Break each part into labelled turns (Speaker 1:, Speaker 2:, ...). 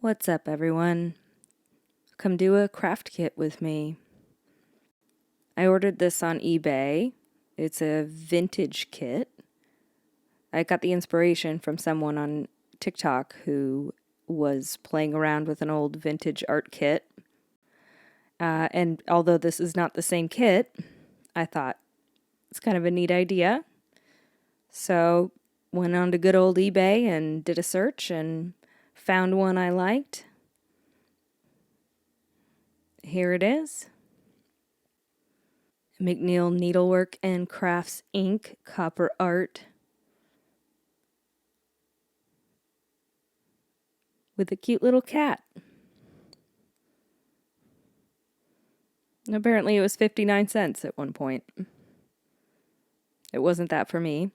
Speaker 1: What's up, everyone? Come do a craft kit with me. I ordered this on eBay. It's a vintage kit. I got the inspiration from someone on TikTok who was playing around with an old vintage art kit. And although this is not the same kit, I thought it's kind of a neat idea. So went on to good old eBay and did a search and found one I liked. Here it is. McNeil Needlework and Crafts Inc. Copper Art with a cute little cat. And apparently it was 59 cents at one point. It wasn't that for me.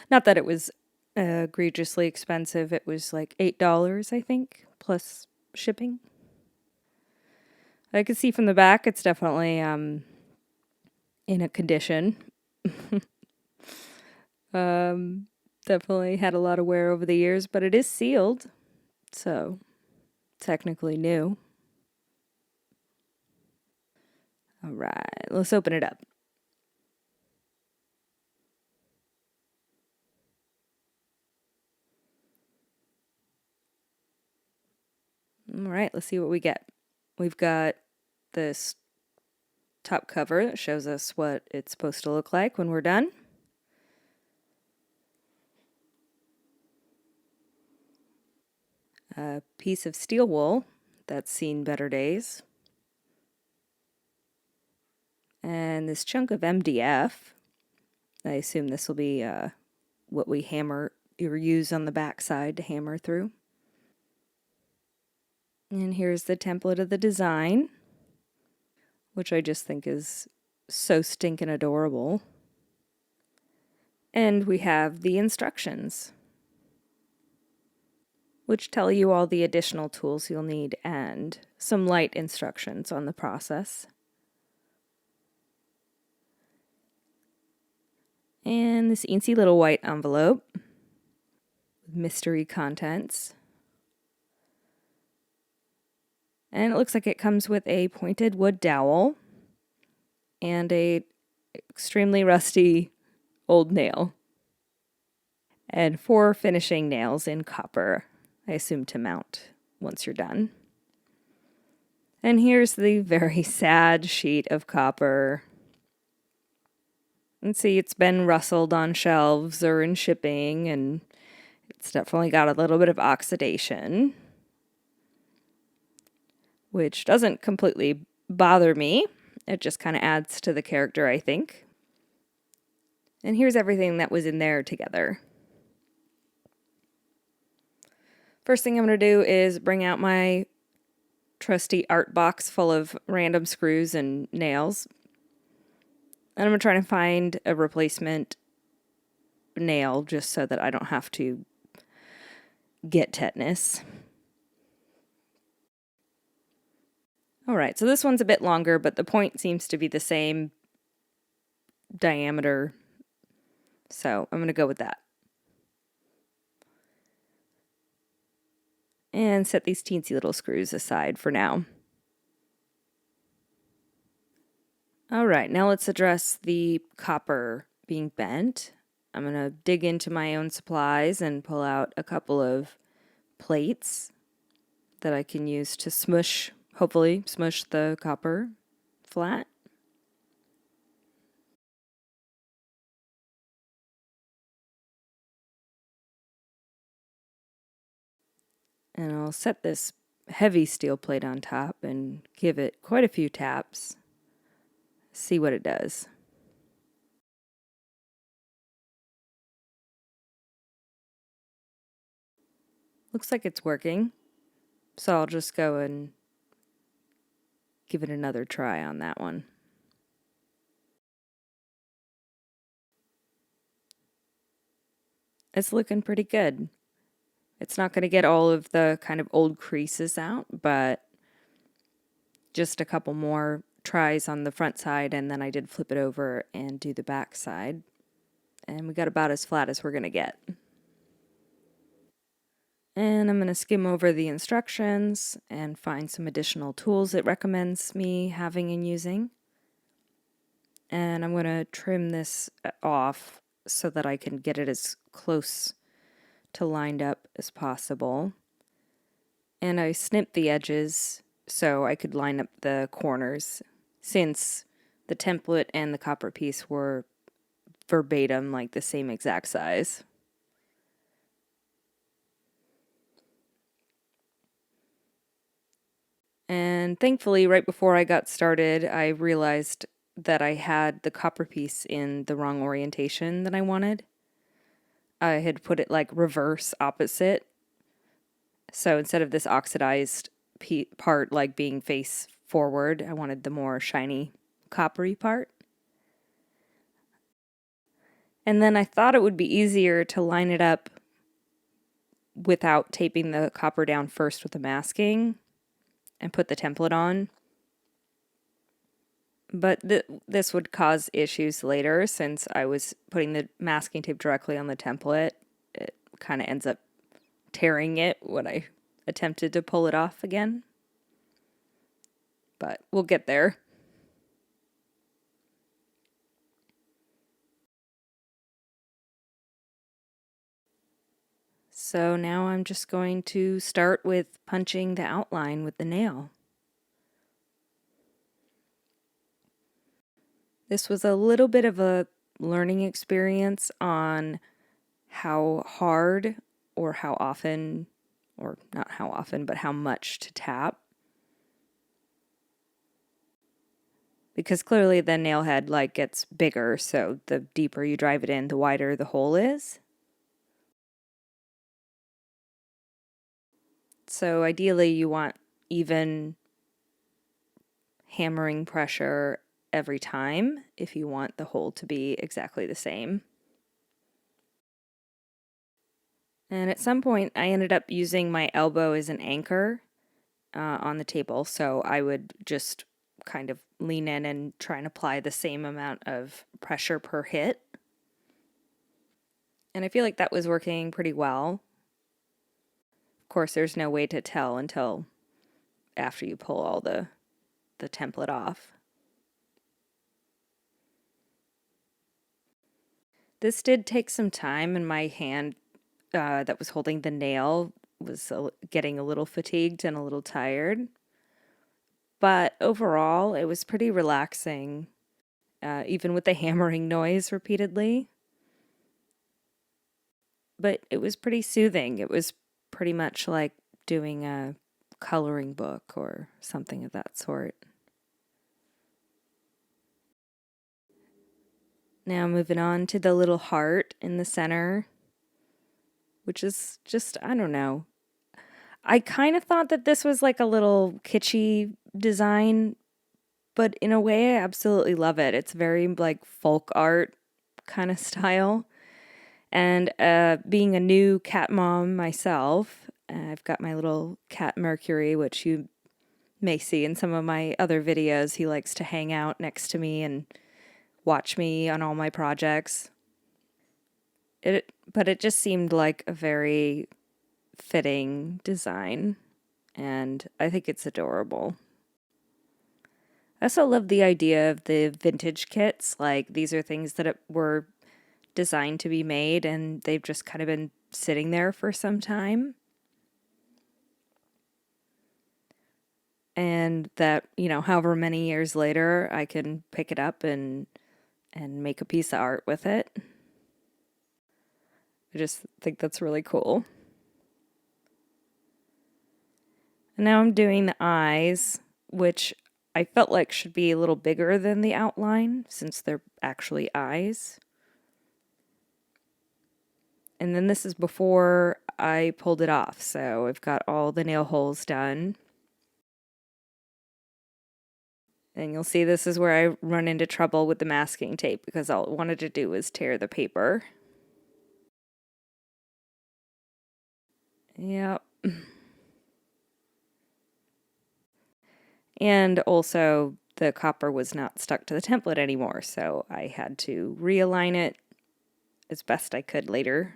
Speaker 1: Not that it was egregiously expensive. It was like $8, I think, plus shipping. I could see from the back it's definitely in a condition. Definitely had a lot of wear over the years, but it is sealed, so technically new. All right, let's open it up. All right, let's see what we get. We've got this top cover that shows us what it's supposed to look like when we're done. A piece of steel wool that's seen better days. And this chunk of MDF. I assume this will be what we hammer or use on the back side to hammer through. And here's the template of the design, which I just think is so stinking adorable. And we have the instructions, which tell you all the additional tools you'll need and some light instructions on the process. And this eensy little white envelope with mystery contents. And it looks like it comes with a pointed wood dowel and a extremely rusty old nail. And 4 finishing nails in copper, I assume to mount once you're done. And here's the very sad sheet of copper. And see, it's been rustled on shelves or in shipping, and it's definitely got a little bit of oxidation, which doesn't completely bother me. It just kind of adds to the character, I think. And here's everything that was in there together. First thing I'm going to do is bring out my trusty art box full of random screws and nails. And I'm going to try to find a replacement nail just so that I don't have to get tetanus. Alright, so this one's a bit longer, but the point seems to be the same diameter. So I'm going to go with that. And set these teensy little screws aside for now. Alright, now let's address the copper being bent. I'm going to dig into my own supplies and pull out a couple of plates that I can use to smush, hopefully smush the copper flat. And I'll set this heavy steel plate on top and give it quite a few taps. See what it does. Looks like it's working. So I'll just go and give it another try on that one. It's looking pretty good. It's not going to get all of the kind of old creases out, but just a couple more tries on the front side, and then I did flip it over and do the back side. And we got about as flat as we're going to get. And I'm going to skim over the instructions and find some additional tools it recommends me having and using. And I'm going to trim this off so that I can get it as close to lined up as possible. And I snipped the edges so I could line up the corners, since the template and the copper piece were verbatim, like the same exact size. And thankfully, right before I got started, I realized that I had the copper piece in the wrong orientation that I wanted. I had put it like reverse opposite. So instead of this oxidized part like being face forward, I wanted the more shiny coppery part. And then I thought it would be easier to line it up without taping the copper down first with the masking and put the template on. But this would cause issues later, since I was putting the masking tape directly on the template. It kind of ends up tearing it when I attempted to pull it off again. But we'll get there. So now I'm just going to start with punching the outline with the nail. This was a little bit of a learning experience on how hard or how often, or not how often, but how much to tap. Because clearly the nail head like gets bigger, so the deeper you drive it in, the wider the hole is. So ideally you want even hammering pressure every time if you want the hole to be exactly the same. And at some point I ended up using my elbow as an anchor on the table, so I would just kind of lean in and try and apply the same amount of pressure per hit. And I feel like that was working pretty well. Of course, there's no way to tell until after you pull all the template off. This did take some time, and my hand that was holding the nail was getting a little fatigued and a little tired. But overall, it was pretty relaxing, even with the hammering noise repeatedly. But it was pretty soothing. It was pretty much like doing a coloring book or something of that sort. Now moving on to the little heart in the center, which is just, I don't know. I kind of thought that this was like a little kitschy design, but in a way I absolutely love it. It's very like folk art kind of style. And being a new cat mom myself, I've got my little cat Mercury, which you may see in some of my other videos. He likes to hang out next to me and watch me on all my projects. But it just seemed like a very fitting design, and I think it's adorable. I also love the idea of the vintage kits. Like, these are things that were designed to be made, and they've just kind of been sitting there for some time. And that, however many years later, I can pick it up and make a piece of art with it. I just think that's really cool. And now I'm doing the eyes, which I felt like should be a little bigger than the outline, since they're actually eyes. And then this is before I pulled it off, so I've got all the nail holes done. And you'll see this is where I run into trouble with the masking tape, because all it wanted to do was tear the paper. Yep. And also the copper was not stuck to the template anymore, so I had to realign it as best I could later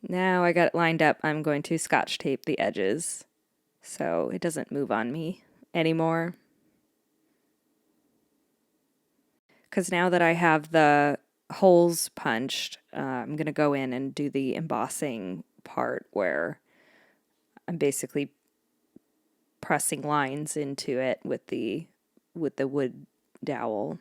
Speaker 1: Now I got it lined up, I'm going to scotch tape the edges so it doesn't move on me anymore. Because now that I have the holes punched, I'm going to go in and do the embossing part where I'm basically pressing lines into it with the wood dowel.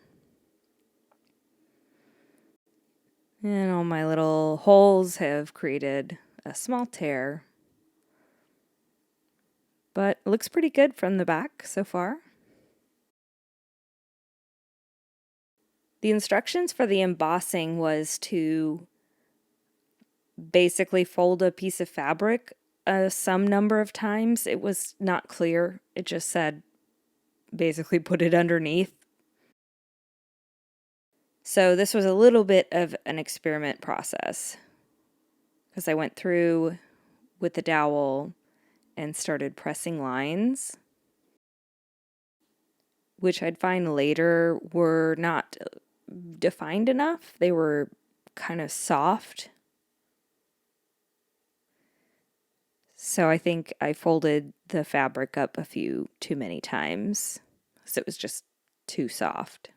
Speaker 1: And all my little holes have created a small tear. But it looks pretty good from the back so far. The instructions for the embossing was to basically fold a piece of fabric some number of times. It was not clear. It just said basically put it underneath. So this was a little bit of an experiment process because I went through with the dowel and started pressing lines, which I'd find later were not defined enough. They were kind of soft. So I think I folded the fabric up a few too many times, so it was just too soft.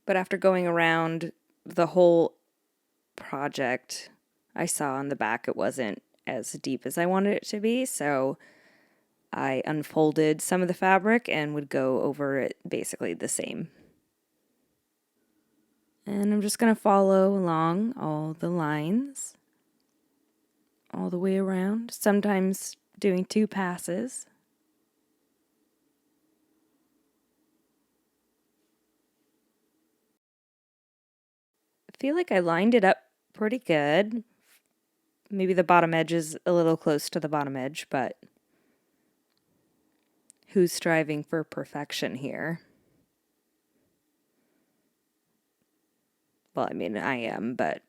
Speaker 1: But after going around the whole project, I saw on the back it wasn't as deep as I wanted it to be, so I unfolded some of the fabric and would go over it basically the same. And I'm just going to follow along all the lines all the way around, sometimes doing 2 passes. I feel like I lined it up pretty good. Maybe the bottom edge is a little close to the bottom edge, but who's striving for perfection here? Well, I mean, I am, but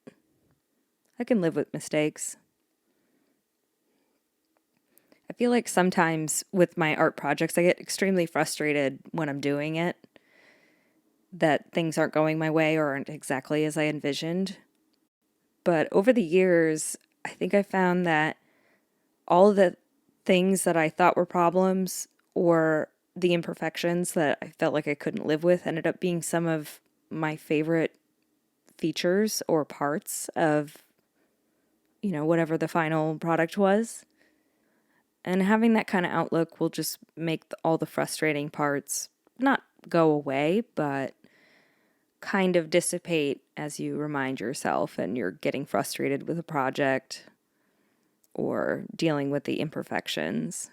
Speaker 1: I can live with mistakes. I feel like sometimes with my art projects, I get extremely frustrated when I'm doing it, that things aren't going my way or aren't exactly as I envisioned. But over the years, I think I found that all of the things that I thought were problems or the imperfections that I felt like I couldn't live with ended up being some of my favorite features or parts of, whatever the final product was. And having that kind of outlook will just make all the frustrating parts not go away, but kind of dissipate as you remind yourself and you're getting frustrated with a project or dealing with the imperfections.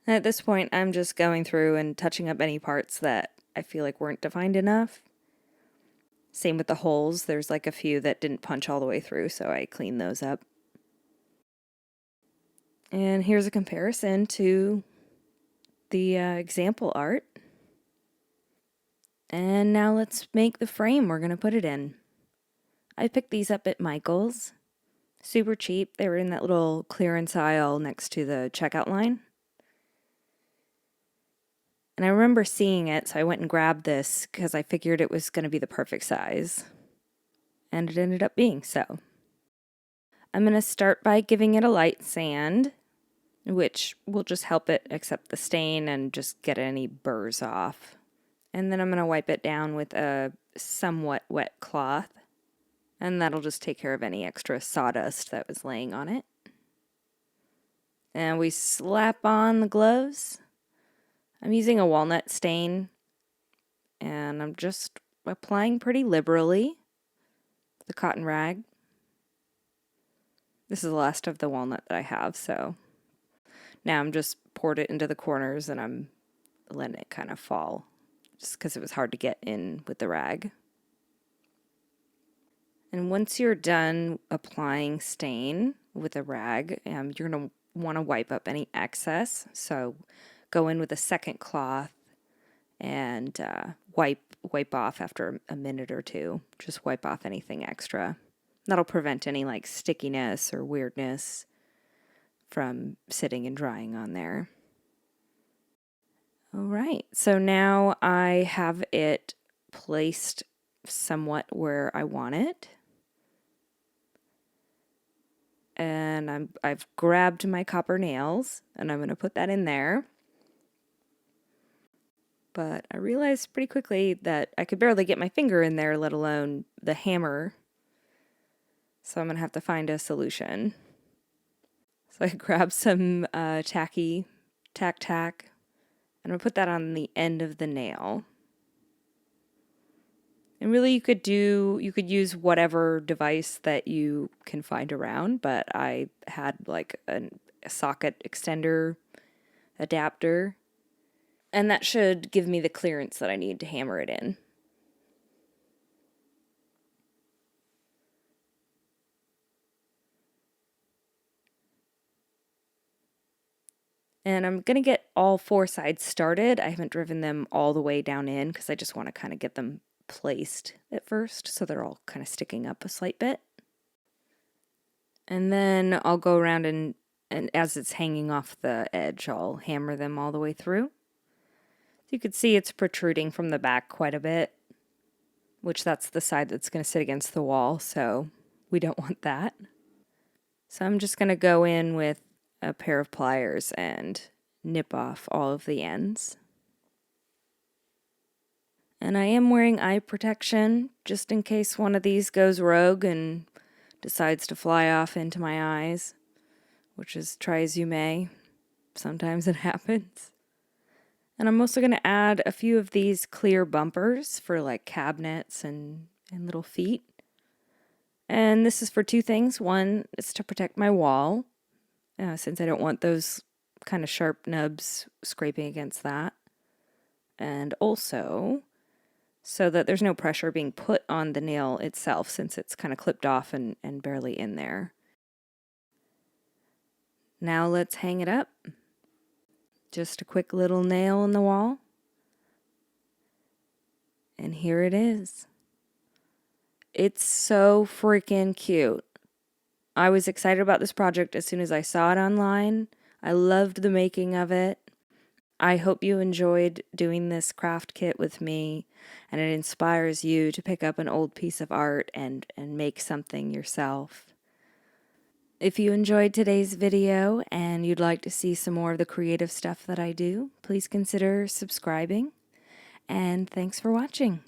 Speaker 1: At this point, I'm just going through and touching up any parts that I feel like weren't defined enough. Same with the holes. There's like a few that didn't punch all the way through, so I cleaned those up. And here's a comparison to the example art. And now let's make the frame we're going to put it in. I picked these up at Michael's. Super cheap. They were in that little clearance aisle next to the checkout line. And I remember seeing it, so I went and grabbed this because I figured it was going to be the perfect size. And it ended up being so. I'm going to start by giving it a light sand, which will just help it accept the stain and just get any burrs off. And then I'm going to wipe it down with a somewhat wet cloth, and that'll just take care of any extra sawdust that was laying on it. And we slap on the gloves. I'm using a walnut stain, and I'm just applying pretty liberally the cotton rag. This is the last of the walnut that I have, so now I'm just poured it into the corners and I'm letting it kind of fall just because it was hard to get in with the rag. And once you're done applying stain with a rag, you're going to want to wipe up any excess. So go in with a second cloth and wipe off after a minute or two. Just wipe off anything extra. That'll prevent any like stickiness or weirdness from sitting and drying on there. All right, so now I have it placed somewhat where I want it. and I've grabbed my copper nails, and I'm going to put that in there. But I realized pretty quickly that I could barely get my finger in there, let alone the hammer. So I'm going to have to find a solution. So I grabbed some tacky tack, and I'm going to put that on the end of the nail. And really you could use whatever device that you can find around, but I had like a socket extender adapter, and that should give me the clearance that I need to hammer it in. And I'm going to get all four sides started. I haven't driven them all the way down in because I just want to kind of get them placed at first so they're all kind of sticking up a slight bit. And then I'll go around and as it's hanging off the edge, I'll hammer them all the way through. You can see it's protruding from the back quite a bit, which that's the side that's going to sit against the wall, so we don't want that. So I'm just going to go in with a pair of pliers and nip off all of the ends. And I am wearing eye protection just in case one of these goes rogue and decides to fly off into my eyes, which is try as you may. Sometimes it happens. And I'm also going to add a few of these clear bumpers for like cabinets and little feet. And this is for two things. One is to protect my wall, since I don't want those kind of sharp nubs scraping against that. And also so that there's no pressure being put on the nail itself since it's kind of clipped off and barely in there. Now let's hang it up. Just a quick little nail in the wall. And here it is. It's so freaking cute. I was excited about this project as soon as I saw it online. I loved the making of it. I hope you enjoyed doing this craft kit with me, and it inspires you to pick up an old piece of art and make something yourself. If you enjoyed today's video and you'd like to see some more of the creative stuff that I do, please consider subscribing, and thanks for watching.